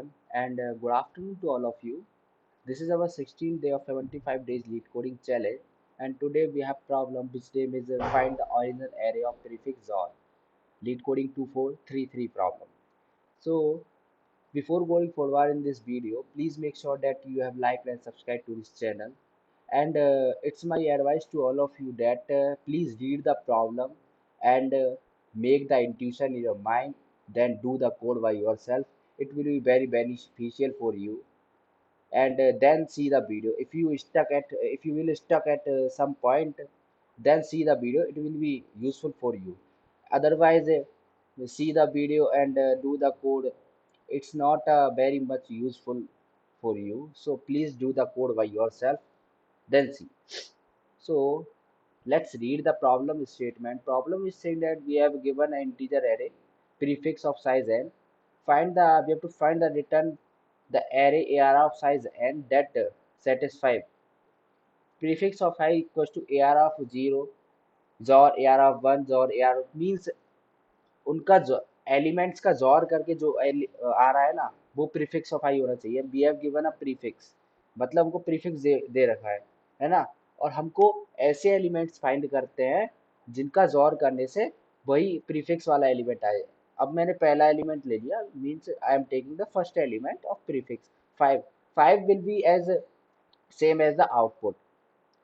everyone, and good afternoon to all of you. This is our 16th day of 75 days lead coding challenge, and today we have problem which name is find the original array of prefix or lead coding 2433 problem. So before going forward in this video, please make sure that you have liked and subscribed to this channel. And it's my advice to all of you that please read the problem and make the intuition in your mind, then do the code by yourself. It will be very beneficial for you. And then see the video. If you will stuck at some point, then see the video. It will be useful for you. Otherwise, see the video and do the code, it's not very much useful for you. So please do the code by yourself, then see. So let's read the problem statement. Problem is saying that we have given an integer array prefix of size n. We have to find the return the array AR of size n that satisfy prefix of I equals to AR of 0, XOR AR of 1, XOR AR means उनका जो elements का जोर करके जो आ रहा है ना, वो प्रीफिक्स ऑफ आई होना चाहिए. We have given a prefix, मतलब हमको प्रीफिक्स दे रखा है ना. और हमको ऐसे एलिमेंट्स फाइंड करते हैं जिनका जोर करने से वही प्रीफिक्स वाला एलिमेंट आए. अब मैंने पहला एलिमेंट ले लिया, means I am taking the first element of prefix 5. 5 will be as same as the output.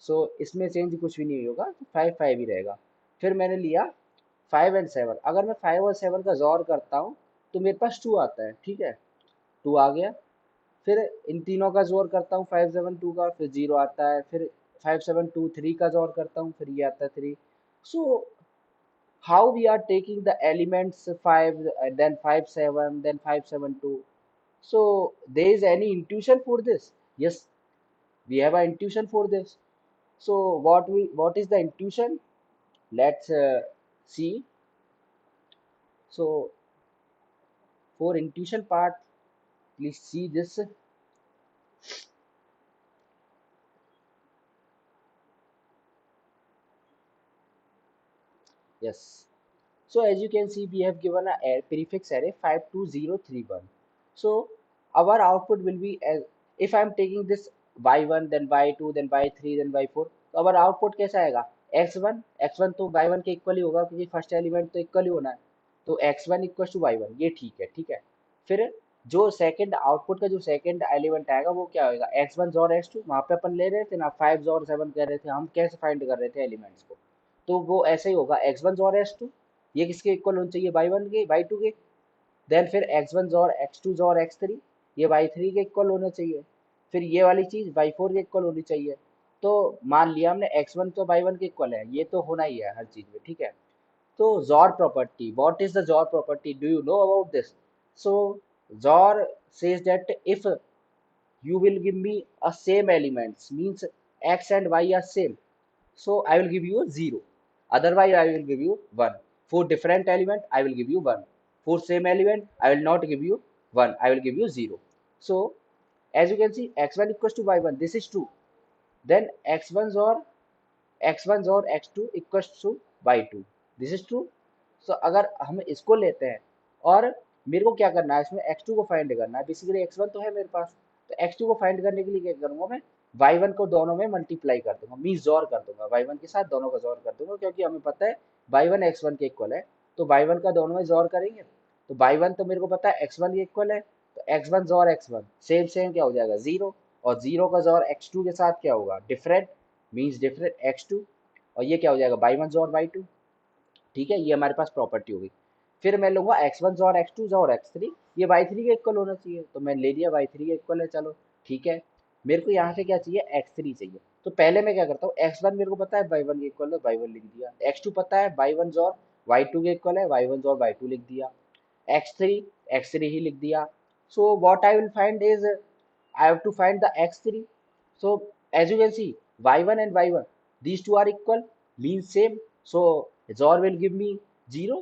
So इसमें चेंज कुछ भी नहीं होगा, तो 5 5 ही रहेगा. फिर मैंने लिया 5 और 7. अगर मैं 5 और 7 का जोर करता हूँ तो मेरे पास 2 आता है. ठीक है, 2 आ गया. फिर इन तीनों का जोर करता हूँ 5 7 2 का, फिर 0 आता है. फिर 5 7 2 3 का जोर करता हूँ, फिर ये आता है 3. So how we are taking the elements 5, then 5 7, then 5 7 2. So there is any intuition for this? Yes, we have an intuition for this. So what is the intuition? Let's see. So for intuition part, please see this. Yes. So as you can see, we have given a prefix array 52031. So our output will be as, if I am taking this y1, then y2, then y3, then y4, तो our output कैसा आएगा? x1. x1 तो y1 के equal ही होगा क्योंकि first element तो equal ही होना है. तो x1 इक्वल टू y1, ये ठीक है. ठीक है. फिर जो सेकंड आउटपुट का जो सेकंड एलिमेंट आएगा वो क्या होगा? x1 और x2. वहां पे अपन ले रहे थे ना 5 और 7 कह रहे थे, हम कैसे फाइंड कर रहे थे एलिमेंट्स को, तो वो ऐसे ही होगा x1 और x2. ये किसके इक्वल होने चाहिए? y1 के, y2 के. देन फिर x1 और x2 और x3, ये y3 के इक्वल होना चाहिए. फिर ये वाली चीज y4 के इक्वल होनी चाहिए. तो मान लिया हमने x1 तो y1 के इक्वल है, ये तो होना ही है हर चीज में. ठीक है. तो XOR property, what is the XOR property? Do you know about this? So XOR says that if you will give me a same elements, means x and y are same, so I will give you a 0. Otherwise, I will give you 1. For different element, I will give you 1. For same element, I will not give you 1. I will give you 0. So, as you can see, x1 equals to y1. This is true. Then x1 और x2 equals to y2. This is true. So, अगर हम इसको लेते हैं और मेरे को क्या करना है, इसमें x2 को फाइंड करना है. बेसिकली x1 तो है मेरे पास, तो x2 को फाइंड करने के लिए क्या करूंगा मैं? y1 को दोनों में मल्टीप्लाई कर दूंगा, मीन जोर कर दूंगा. y1 के साथ दोनों का जोर कर दूंगा, क्योंकि हमें पता है y1 x1 के इक्वल है. तो y1 का दोनों में जोर करेंगे, तो y1 तो मेरे को पता है x1 के इक्वल है, तो x1 जोर x1 सेम सेम क्या हो जाएगा? 0. और 0 का जोर x2 के साथ क्या होगा? Different, means different x2. और ये क्या हो जाएगा? y1 जोर y2. ठीक है, ये हमारे पास प्रॉपर्टी होगी. फिर मैं लूंगा x1 और x2 और x3, ये y3 के इक्वल होना चाहिए, तो मैं ले लिया y3 के इक्वल है. चलो ठीक है. मेरे को यहाँ से क्या चाहिए? x3 चाहिए. तो पहले मैं क्या करता हूँ, x1 मेरे को पता है y1 के इक्वल है, y1 लिख दिया. x2 पता है y1 और y2 के इक्वल है, y1 और y2 लिख दिया. x3 x3 ही लिख दिया. So what I will find is, I have to find the x3. So as you can see, y1 and y1, these two are equal, means same. So XOR will give me 0,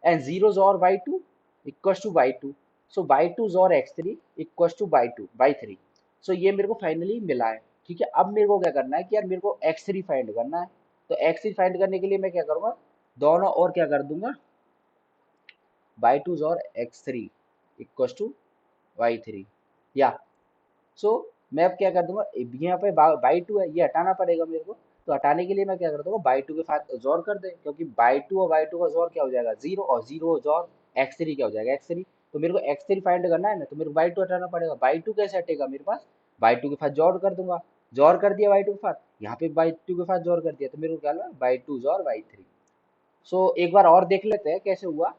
and 0 XOR y2 equals to y2. So y2 XOR x3 equals to y3. So ये मेरे को finally मिला है. ठीक है. अब मेरे को क्या करना है कि यार मेरे को x3 फाइंड करना है. तो x3 फाइंड करने के लिए मैं क्या करूंगा? दोनों और क्या कर दूंगा? y2 XOR x3 equals to y3 या सो मैं अब क्या कर दूंगा, यहाँ पे बाई टू है, ये हटाना पड़ेगा मेरे को। तो हटाने के लिए मैं क्या कर दूंगा, बाई टू के साथ जोर कर दे, क्योंकि बाई टू और बाई टू का जोर क्या हो जाएगा, जीरो, और जीरो जोर एक्स थ्री क्या हो जाएगा, एक्स थ्री। तो मेरे को एक्स थ्री फाइंड करना है ना, तो मेरे को बाई टू हटाना पड़ेगा। बाई टू कैसे हटेगा मेरे पास, बाई टू के साथ जोर कर दूंगा। जोर कर दिया बाई टू के साथ, यहाँ पे बाई टू के साथ जोर कर दिया, तो मेरे को क्या लगा, by two xor by three. So एक बार और देख लेते हैं कैसे हुआ,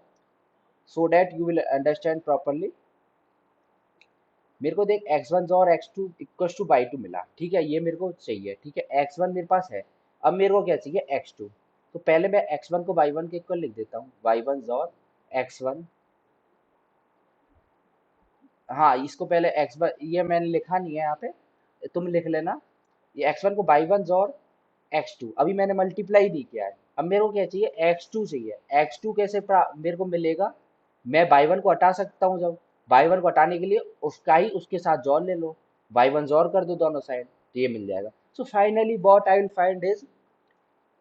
so that you will understand properly. मेरे को देख एक्स वन और x two equal to by two मिला, ठीक है, ये मेरे को चाहिए, ठीक है, एक्स वन मेरे पास है। अब मेरे को क्या चाहिए, एक्स टू। तो पहले मैं एक्स वन को बाई वन के इक्वल लिख देता हूँ, बाई वन और एक्स वन। हाँ, इसको पहले एक्स वन, ये मैंने लिखा नहीं है यहाँ पे, तुम लिख लेना। ये एक्स वन को बाई वन और एक्स टू, अभी मैंने मल्टीप्लाई नहीं किया है। अब मेरे को क्या चाहिए, एक्स टू चाहिए। एक्स टू कैसे मेरे को मिलेगा, मैं बाई वन को हटा सकता हूँ, जब बाई वन को हटाने के लिए उसका ही उसके साथ जोड़ ले लो, बाई वन जोड़ कर दो दोनों साइड, तो ये मिल जाएगा। So finally what I will find is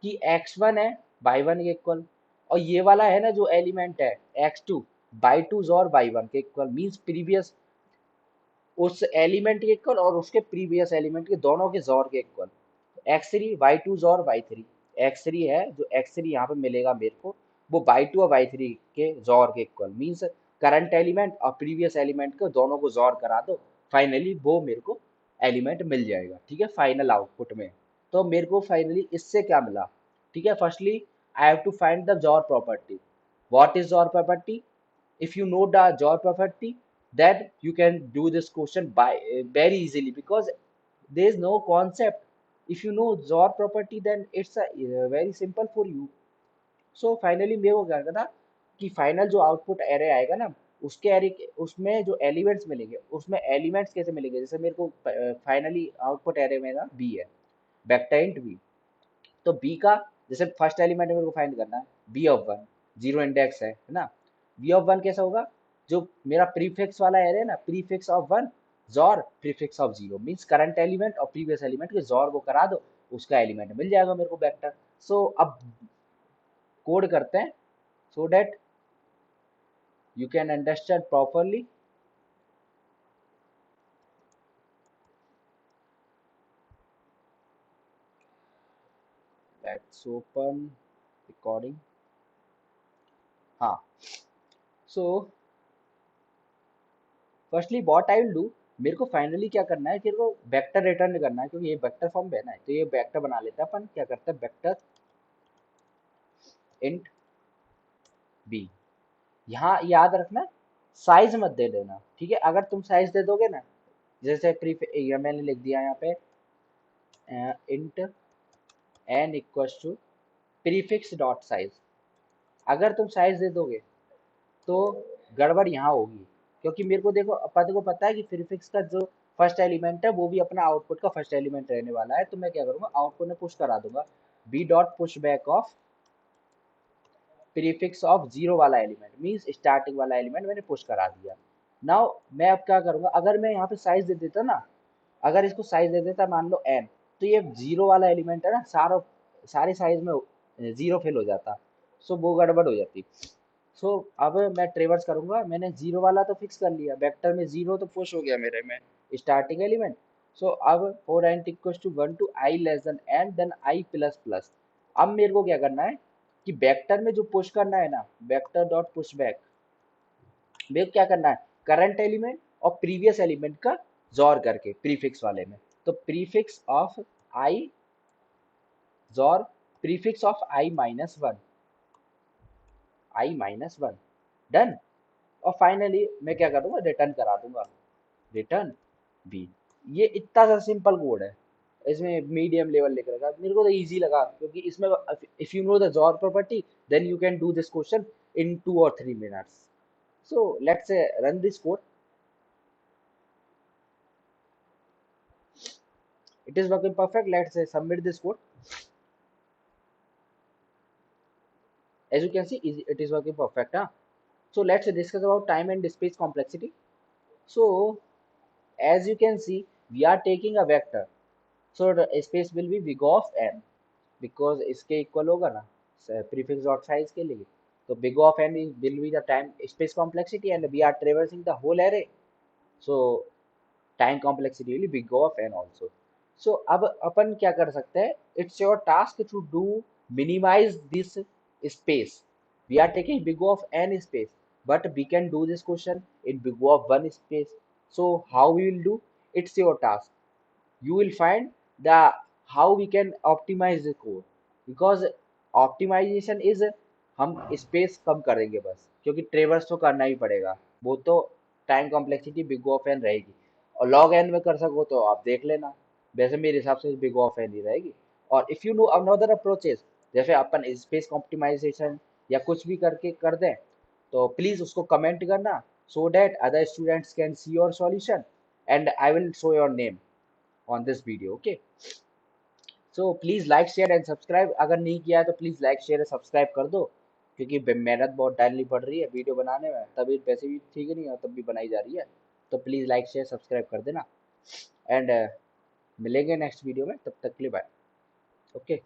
कि एक्स वन है बाई वन के इक्वल, और ये वाला है ना जो एलिमेंट है एक्स टू, बाई टू और बाई वन के इक्वल, मीन्स प्रीवियस उस एलिमेंट के इक्वल और उसके प्रीवियस एलिमेंट के दोनों के जोर के equal. X three y two और वाई थ्री, एक्स थ्री है जो एक्स थ्री यहाँ पे मिलेगा मेरे को, वो बाई टू और वाई थ्री के जोर के इक्वल, मीन्स करंट एलिमेंट और प्रीवियस एलिमेंट को दोनों को जोर करा दो, फाइनली वो मेरे को एलिमेंट मिल जाएगा, ठीक है, फाइनल आउटपुट में। तो मेरे को फाइनली इससे क्या मिला, ठीक है, firstly I have to find the xor property. What is xor property, if you know the job property, then you can do this question by very easily, because there is no concept. If you know job property, then it's very simple for you. So finally मेरे को क्या करना, कि final जो output array आएगा ना, उसके array उसमें जो एलिमेंट्स मिलेंगे, उसमें एलिमेंट्स कैसे मिलेंगे, जैसे मेरे को फाइनली आउटपुट एरे मेरा बी है, वेक्टर इंट बी। तो बी का जैसे फर्स्ट एलिमेंट मेरे को फाइंड करना है, b of one, zero index है ना। बी ऑफ वन कैसा होगा, जो मेरा प्रीफिक्स वाला एरे है ना, prefix of one jaw prefix of zero, means current element और प्रीवियस एलिमेंट के जॉर को करा दो, उसका एलिमेंट मिल जाएगा मेरे को वेक्टर। सो अब कोड करते हैं, so that you can understand properly. Let's open recording. हाँ, so firstly what I will do, मेरे को फाइनली क्या करना है, मेरे को वेक्टर रिटर्न करना है, क्योंकि ये वेक्टर फॉर्म है ना, तो ये वेक्टर बना लेते हैं अपन, क्या करते हैं, वेक्टर इंट बी। यहाँ याद रखना, साइज मत दे देना, ठीक है, अगर तुम साइज दे दोगे ना, जैसे प्री ये मैंने लिख दिया यहाँ पे int n equals to prefix dot size, अगर तुम साइज दे दोगे तो गड़बड़ यहाँ होगी, क्योंकि मेरे को देखो अपन को पता है कि प्रीफिक्स का जो फर्स्ट एलिमेंट है वो भी अपना आउटपुट का फर्स्ट एलिमेंट रहने वाला है, तो मैं क्या करूँगा, आउटपुट में पुश करा दूंगा B dot push back of prefix of zero वाला एलिमेंट, मीन्स स्टार्टिंग वाला एलिमेंट मैंने पुश करा दिया। नाउ मैं अब क्या करूँगा, अगर मैं यहाँ पे साइज दे देता ना, अगर इसको साइज दे देता मान लो एन, तो ये जीरो वाला एलिमेंट है ना, सारे साइज में जीरो फिल हो जाता, सो वो गड़बड़ हो जाती। सो अब मैं ट्रेवर्स करूंगा, मैंने जीरो वाला तो फिक्स कर लिया, वेक्टर में जीरो तो पुश हो गया मेरे में स्टार्टिंग एलिमेंट। सो अब for and equals to one to i less than n then i plus plus. अब मेरे को क्या करना है, कि वेक्टर में जो पुश करना है ना, वेक्टर डॉट पुश बैक, मेरे को क्या करना है, करंट एलिमेंट और प्रीवियस एलिमेंट का जोर करके प्रीफिक्स वाले में, तो प्रीफिक्स ऑफ आई जोर prefix of I minus one, I minus one, done. और फाइनली मैं क्या करूँगा, रिटर्न करा दूंगा, रिटर्न बी। ये इतना सा सिंपल कोड है, इसमें मीडियम लेवल लिख रखा है, मेरे को तो इजी लगा, क्योंकि इसमें if you know the XOR property then you can do this question in 2 or 3 minutes. So let's say run this code. It is working perfect. Let's say submit this code. As you can see, it is working perfect. Huh? So let's discuss about time and space complexity. So as you can see, we are taking a vector. So the space will be big of n, because इसके equal होगा ना prefix dot size के लिए, तो big of n will be the time space complexity, and we are traversing the whole array. So time complexity will be big of n also. So अब अपन क्या कर सकते हैं, it's your task to do minimize this space. We are taking big of n space, but we can do this question in big of one space. So how we will do? It's your task. You will find the how we can optimize the code, because optimization is हम space कम करेंगे बस, क्योंकि ट्रेवर्स तो करना ही पड़ेगा. वो तो time complexity big of n रहेगी, और लॉग एन में कर सको तो आप देख लेना. वैसे मेरे हिसाब से बिग ऑफ एन ही रहेगी. और if you no another approaches, जैसे अपन स्पेस ऑप्टिमाइजेशन या कुछ भी करके कर दें, तो प्लीज उसको कमेंट करना, so that other students can see your solution, and I will show your name on this video. Okay, so please like share and subscribe. अगर नहीं किया है तो प्लीज लाइक शेयर सब्सक्राइब कर दो, क्योंकि मेहनत बहुत डालनी पड़ रही है वीडियो बनाने में. तभी पैसे भी ठीक नहीं है, तब भी बनाई जा रही है. तो प्लीज लाइक शेयर सब्सक्राइब कर देना. एंड मिलेंगे नेक्स्ट वीडियो में, तब तक के लिए बाय. ओके.